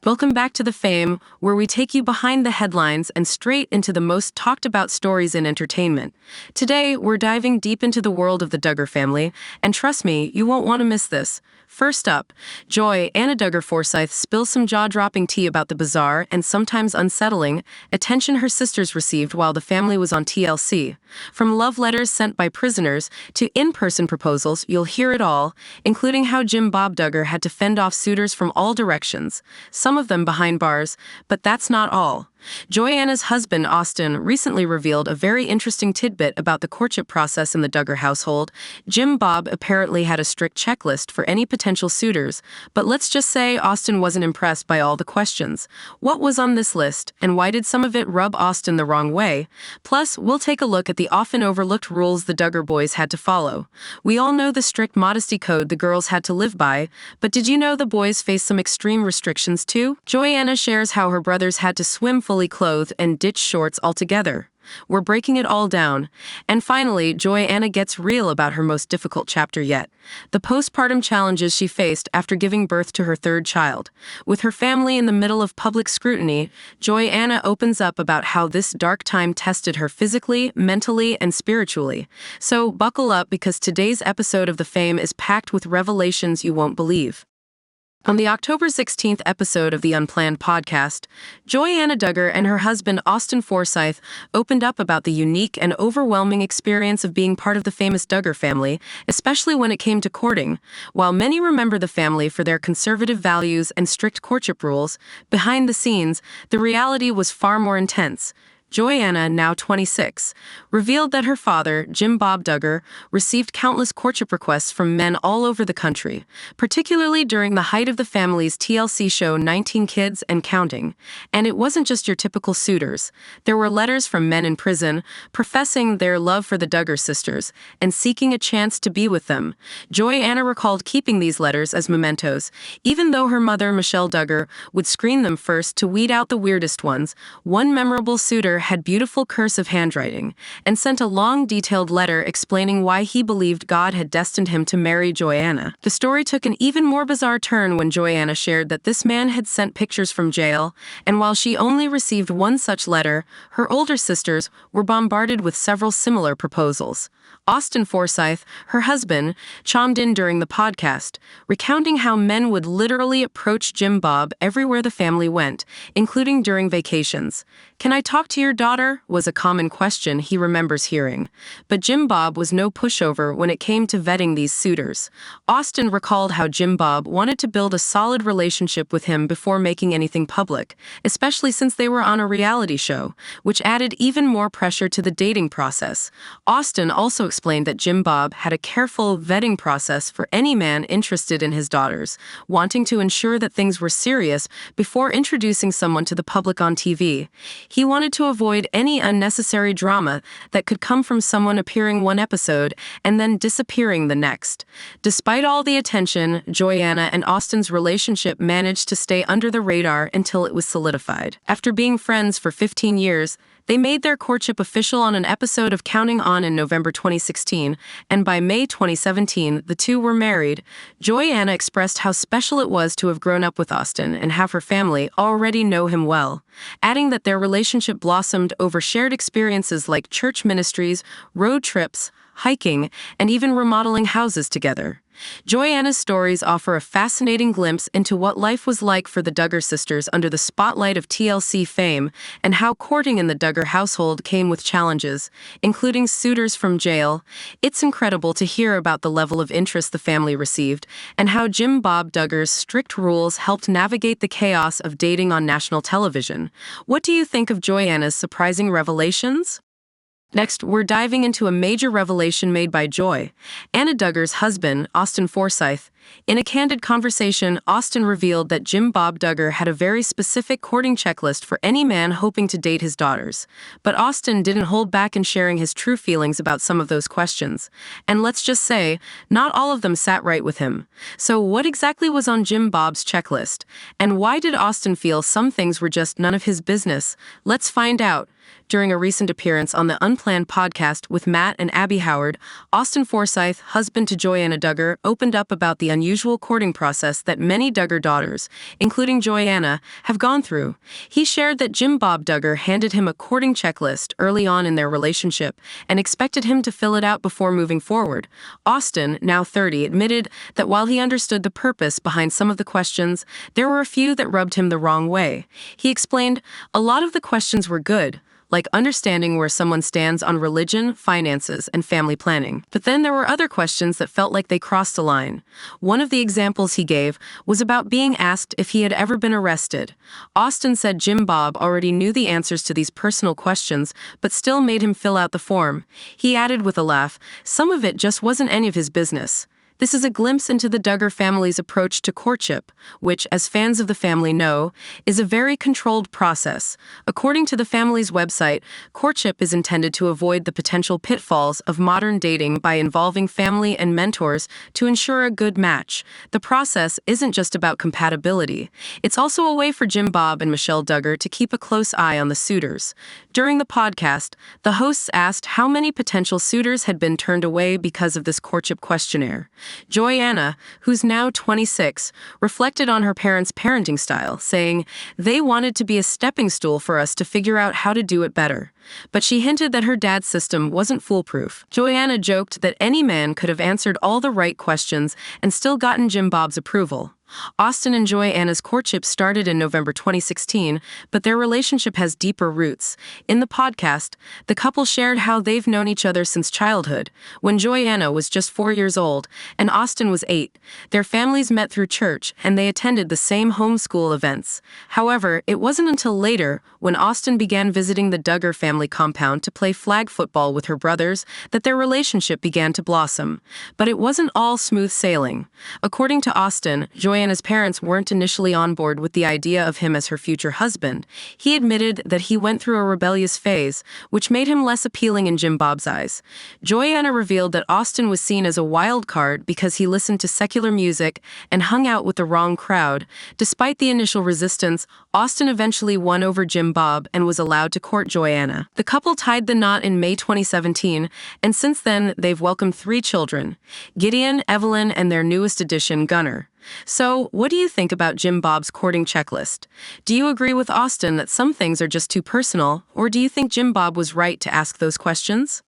Welcome back to The Fame, where we take you behind the headlines and straight into the most talked about stories in entertainment. Today, we're diving deep into the world of the Duggar family, and trust me, you won't want to miss this. First up, Anna Duggar Forsyth spills some jaw-dropping tea about the bizarre and sometimes unsettling attention her sisters received while the family was on TLC. From love letters sent by prisoners to in-person proposals, you'll hear it all, including how Jim Bob Duggar had to fend off suitors from all directions, some of them behind bars, but that's not all. Anna's husband, Austin, recently revealed a very interesting tidbit about the courtship process in the Duggar household. Jim Bob apparently had a strict checklist for any potential suitors, but let's just say Austin wasn't impressed by all the questions. What was on this list, and why did some of it rub Austin the wrong way? Plus, we'll take a look at the often overlooked rules the Duggar boys had to follow. We all know the strict modesty code the girls had to live by, but did you know the boys faced some extreme restrictions too? Anna shares how her brothers had to swim fully clothed and ditch shorts altogether. We're breaking it all down. And finally, Anna gets real about her most difficult chapter yet, the postpartum challenges she faced after giving birth to her third child. With her family in the middle of public scrutiny, Anna opens up about how this dark time tested her physically, mentally, and spiritually. So buckle up, because today's episode of The Fame is packed with revelations you won't believe. On the October 16th episode of the Unplanned podcast, Anna Duggar and her husband Austin Forsyth opened up about the unique and overwhelming experience of being part of the famous Duggar family, especially when it came to courting. While many remember the family for their conservative values and strict courtship rules, behind the scenes, the reality was far more intense. Anna, now 26, revealed that her father, Jim Bob Duggar, received countless courtship requests from men all over the country, particularly during the height of the family's TLC show 19 Kids and Counting. And it wasn't just your typical suitors. There were letters from men in prison professing their love for the Duggar sisters and seeking a chance to be with them. Anna recalled keeping these letters as mementos, even though her mother, Michelle Duggar, would screen them first to weed out the weirdest ones. One memorable suitor had beautiful cursive handwriting and sent a long, detailed letter explaining why he believed God had destined him to marry Anna. The story took an even more bizarre turn when Anna shared that this man had sent pictures from jail, and while she only received one such letter, her older sisters were bombarded with several similar proposals. Austin Forsyth, her husband, chimed in during the podcast, recounting how men would literally approach Jim Bob everywhere the family went, including during vacations. "Can I talk to your daughter?" was a common question he remembers hearing. But Jim Bob was no pushover when it came to vetting these suitors. Austin recalled how Jim Bob wanted to build a solid relationship with him before making anything public, especially since they were on a reality show, which added even more pressure to the dating process. Austin also explained that Jim Bob had a careful vetting process for any man interested in his daughters, wanting to ensure that things were serious before introducing someone to the public on TV. He wanted to avoid any unnecessary drama that could come from someone appearing one episode and then disappearing the next. Despite all the attention, Anna and Austin's relationship managed to stay under the radar until it was solidified. After being friends for 15 years, they made their courtship official on an episode of Counting On in November 2016, and by May 2017, the two were married. Anna expressed how special it was to have grown up with Austin and have her family already know him well, adding that their relationship blossomed over shared experiences like church ministries, road trips, hiking, and even remodeling houses together. Anna's stories offer a fascinating glimpse into what life was like for the Duggar sisters under the spotlight of TLC fame, and how courting in the Duggar household came with challenges, including suitors from jail. It's incredible to hear about the level of interest the family received, and how Jim Bob Duggar's strict rules helped navigate the chaos of dating on national television. What do you think of Anna's surprising revelations? Next, we're diving into a major revelation made by Anna Duggar's husband, Austin Forsyth. In a candid conversation, Austin revealed that Jim Bob Duggar had a very specific courting checklist for any man hoping to date his daughters. But Austin didn't hold back in sharing his true feelings about some of those questions. And let's just say, not all of them sat right with him. So what exactly was on Jim Bob's checklist? And why did Austin feel some things were just none of his business? Let's find out. During a recent appearance on the Unplanned podcast with Matt and Abby Howard, Austin Forsyth, husband to Anna Duggar, opened up about the unusual courting process that many Duggar daughters, including Joyanna, have gone through. He shared that Jim Bob Duggar handed him a courting checklist early on in their relationship and expected him to fill it out before moving forward. Austin, now 30, admitted that while he understood the purpose behind some of the questions, there were a few that rubbed him the wrong way. He explained, "A lot of the questions were good, like understanding where someone stands on religion, finances, and family planning. But then there were other questions that felt like they crossed a line." One of the examples he gave was about being asked if he had ever been arrested. Austin said Jim Bob already knew the answers to these personal questions, but still made him fill out the form. He added with a laugh, "Some of it just wasn't any of his business." This is a glimpse into the Duggar family's approach to courtship, which, as fans of the family know, is a very controlled process. According to the family's website, courtship is intended to avoid the potential pitfalls of modern dating by involving family and mentors to ensure a good match. The process isn't just about compatibility. It's also a way for Jim Bob and Michelle Duggar to keep a close eye on the suitors. During the podcast, the hosts asked how many potential suitors had been turned away because of this courtship questionnaire. Joyanna, who's now 26, reflected on her parents' parenting style, saying, "They wanted to be a stepping stool for us to figure out how to do it better." But she hinted that her dad's system wasn't foolproof. Joyanna joked that any man could have answered all the right questions and still gotten Jim Bob's approval. Austin and Joyanna's courtship started in November 2016, but their relationship has deeper roots. In the podcast, the couple shared how they've known each other since childhood, when Joyanna was just 4 years old and Austin was 8. Their families met through church, and they attended the same homeschool events. However, it wasn't until later, when Austin began visiting the Duggar family compound to play flag football with her brothers, that their relationship began to blossom. But it wasn't all smooth sailing. According to Austin, Joyanna's parents weren't initially on board with the idea of him as her future husband. He admitted that he went through a rebellious phase, which made him less appealing in Jim Bob's eyes. Joyanna revealed that Austin was seen as a wild card because he listened to secular music and hung out with the wrong crowd. Despite the initial resistance, Austin eventually won over Jim Bob and was allowed to court Joyanna. The couple tied the knot in May 2017, and since then they've welcomed 3 children, Gideon, Evelyn, and their newest addition, Gunnar. So, what do you think about Jim Bob's courting checklist? Do you agree with Austin that some things are just too personal, or do you think Jim Bob was right to ask those questions?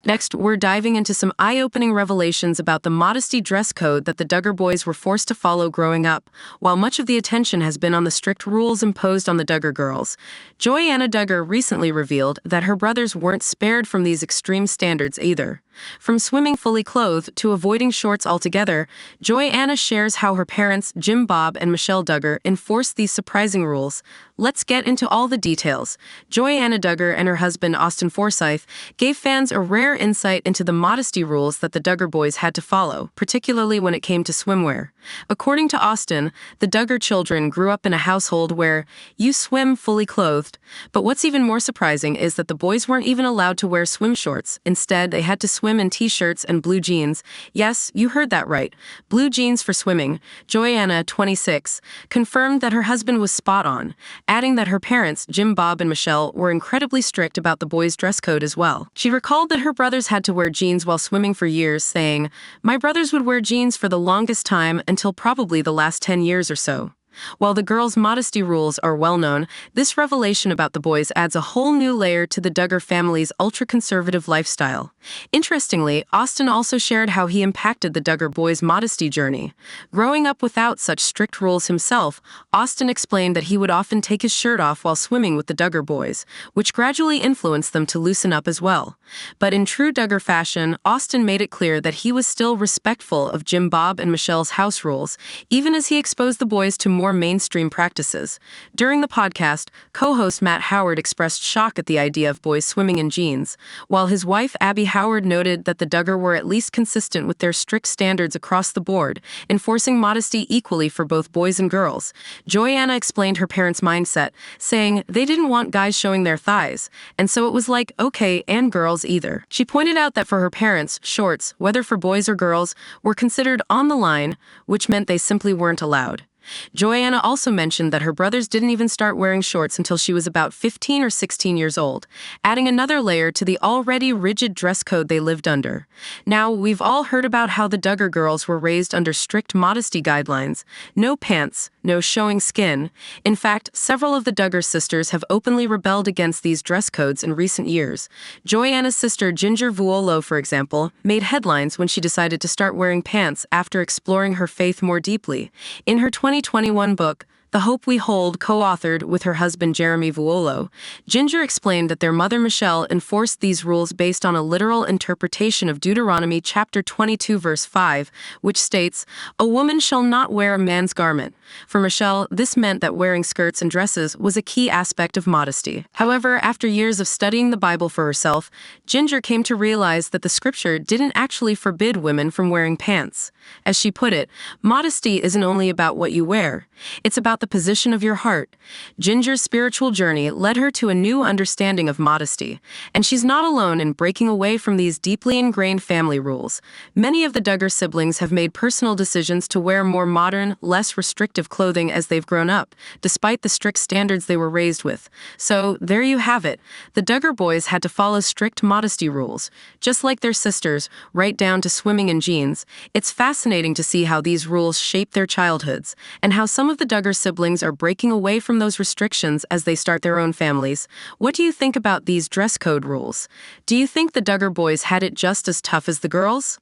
Next, we're diving into some eye-opening revelations about the modesty dress code that the Duggar boys were forced to follow growing up, while much of the attention has been on the strict rules imposed on the Duggar girls. Joyanna Duggar recently revealed that her brothers weren't spared from these extreme standards either. From swimming fully clothed to avoiding shorts altogether, Joyanna shares how her parents, Jim Bob and Michelle Duggar, enforced these surprising rules. Let's get into all the details. Joyanna Duggar and her husband, Austin Forsyth, gave fans a rare insight into the modesty rules that the Duggar boys had to follow, particularly when it came to swimwear. According to Austin, the Duggar children grew up in a household where you swim fully clothed. But what's even more surprising is that the boys weren't even allowed to wear swim shorts. Instead, they had to swim in t-shirts and blue jeans. Yes, you heard that right. Blue jeans for swimming. Joyanna, 26, confirmed that her husband was spot on, adding that her parents, Jim Bob and Michelle, were incredibly strict about the boys' dress code as well. She recalled that her brothers had to wear jeans while swimming for years, saying, "My brothers would wear jeans for the longest time until probably the last 10 years or so." While the girls' modesty rules are well known, this revelation about the boys adds a whole new layer to the Duggar family's ultra-conservative lifestyle. Interestingly, Austin also shared how he impacted the Duggar boys' modesty journey. Growing up without such strict rules himself, Austin explained that he would often take his shirt off while swimming with the Duggar boys, which gradually influenced them to loosen up as well. But in true Duggar fashion, Austin made it clear that he was still respectful of Jim Bob and Michelle's house rules, even as he exposed the boys to more mainstream practices. During the podcast, co-host Matt Howard expressed shock at the idea of boys swimming in jeans, while his wife Abby Howard noted that the Duggar were at least consistent with their strict standards across the board, enforcing modesty equally for both boys and girls. Joyanna explained her parents' mindset, saying they didn't want guys showing their thighs, and so it was like, okay, and girls either. She pointed out that for her parents, shorts, whether for boys or girls, were considered on the line, which meant they simply weren't allowed. Joanna also mentioned that her brothers didn't even start wearing shorts until she was about 15 or 16 years old, adding another layer to the already rigid dress code they lived under. Now, we've all heard about how the Duggar girls were raised under strict modesty guidelines. No pants, no showing skin. In fact, several of the Duggar sisters have openly rebelled against these dress codes in recent years. Joanna's sister Ginger Vuolo, for example, made headlines when she decided to start wearing pants after exploring her faith more deeply. In her 2021 book, The Hope We Hold, co-authored with her husband Jeremy Vuolo, Ginger explained that their mother Michelle enforced these rules based on a literal interpretation of Deuteronomy chapter 22 verse 5, which states, "A woman shall not wear a man's garment." For Michelle, this meant that wearing skirts and dresses was a key aspect of modesty. However, after years of studying the Bible for herself, Ginger came to realize that the scripture didn't actually forbid women from wearing pants. As she put it, modesty isn't only about what you wear, it's about the position of your heart. Ginger's spiritual journey led her to a new understanding of modesty, and she's not alone in breaking away from these deeply ingrained family rules. Many of the Duggar siblings have made personal decisions to wear more modern, less restrictive clothing as they've grown up, despite the strict standards they were raised with. So, there you have it. The Duggar boys had to follow strict modesty rules, just like their sisters, right down to swimming in jeans. It's fascinating to see how these rules shape their childhoods, and how some of the Duggar siblings are breaking away from those restrictions as they start their own families. What do you think about these dress code rules? Do you think the Duggar boys had it just as tough as the girls?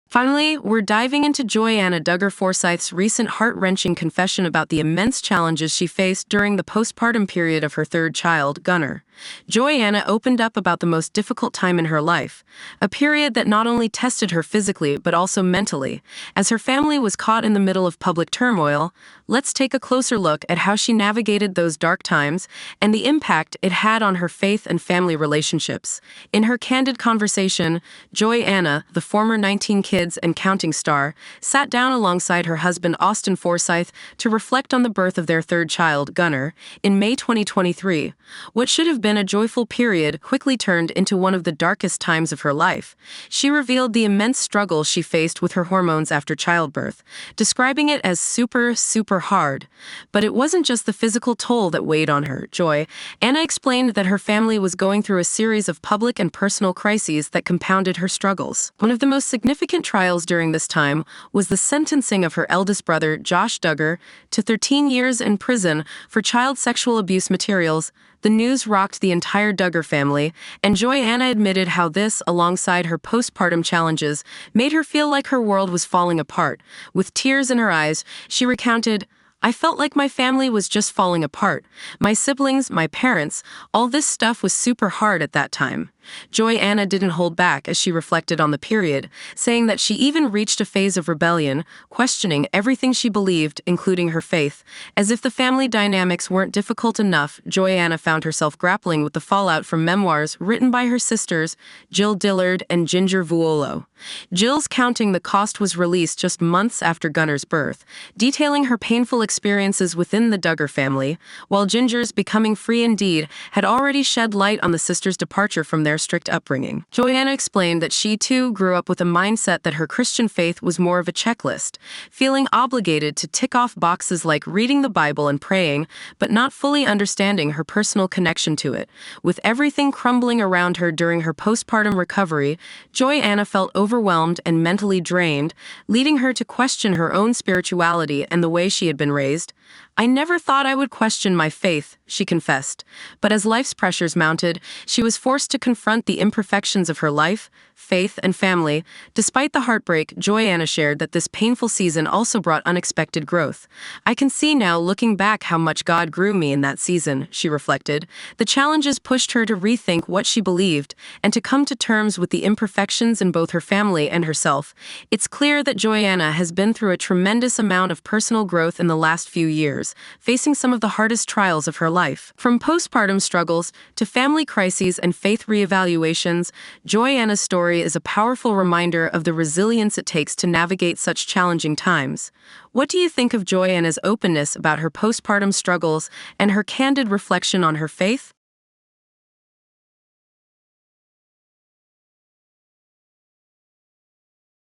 Finally, we're diving into Joanna Duggar Forsyth's recent heart-wrenching confession about the immense challenges she faced during the postpartum period of her third child, Gunnar. Joanna opened up about the most difficult time in her life, a period that not only tested her physically but also mentally. As her family was caught in the middle of public turmoil, let's take a closer look at how she navigated those dark times and the impact it had on her faith and family relationships. In her candid conversation, Joanna, the former 19 kids and counting star, sat down alongside her husband Austin Forsyth to reflect on the birth of their third child, Gunnar, in May 2023. What should have been a joyful period quickly turned into one of the darkest times of her life. She revealed the immense struggle she faced with her hormones after childbirth, describing it as super hard. But it wasn't just the physical toll that weighed on her, Joanna explained that her family was going through a series of public and personal crises that compounded her struggles. One of the most significant trials during this time was the sentencing of her eldest brother, Josh Duggar, to 13 years in prison for child sexual abuse materials. The news rocked the entire Duggar family, and Joanna admitted how this, alongside her postpartum challenges, made her feel like her world was falling apart. With tears in her eyes, she recounted, "I felt like my family was just falling apart. My siblings, my parents, all this stuff was super hard at that time." Joanna didn't hold back as she reflected on the period, saying that she even reached a phase of rebellion, questioning everything she believed, including her faith. As if the family dynamics weren't difficult enough, Joanna found herself grappling with the fallout from memoirs written by her sisters, Jill Dillard and Ginger Vuolo. Jill's Counting the Cost was released just months after Gunnar's birth, detailing her painful experiences within the Duggar family, while Ginger's Becoming Free Indeed had already shed light on the sisters' departure from their strict upbringing. Joanna explained that she too grew up with a mindset that her Christian faith was more of a checklist, feeling obligated to tick off boxes like reading the Bible and praying, but not fully understanding her personal connection to it. With everything crumbling around her during her postpartum recovery, Joanna felt overwhelmed and mentally drained, leading her to question her own spirituality and the way she had been raised. "I never thought I would question my faith," she confessed. But as life's pressures mounted, she was forced to confront the imperfections of her life, faith, and family. Despite the heartbreak, Joanna shared that this painful season also brought unexpected growth. "I can see now, looking back, how much God grew me in that season," she reflected. The challenges pushed her to rethink what she believed and to come to terms with the imperfections in both her family and herself. It's clear that Joanna has been through a tremendous amount of personal growth in the last few years, facing some of the hardest trials of her life. From postpartum struggles to family crises and faith reevaluations, Joanna's story is a powerful reminder of the resilience it takes to navigate such challenging times. What do you think of Joanna's openness about her postpartum struggles and her candid reflection on her faith?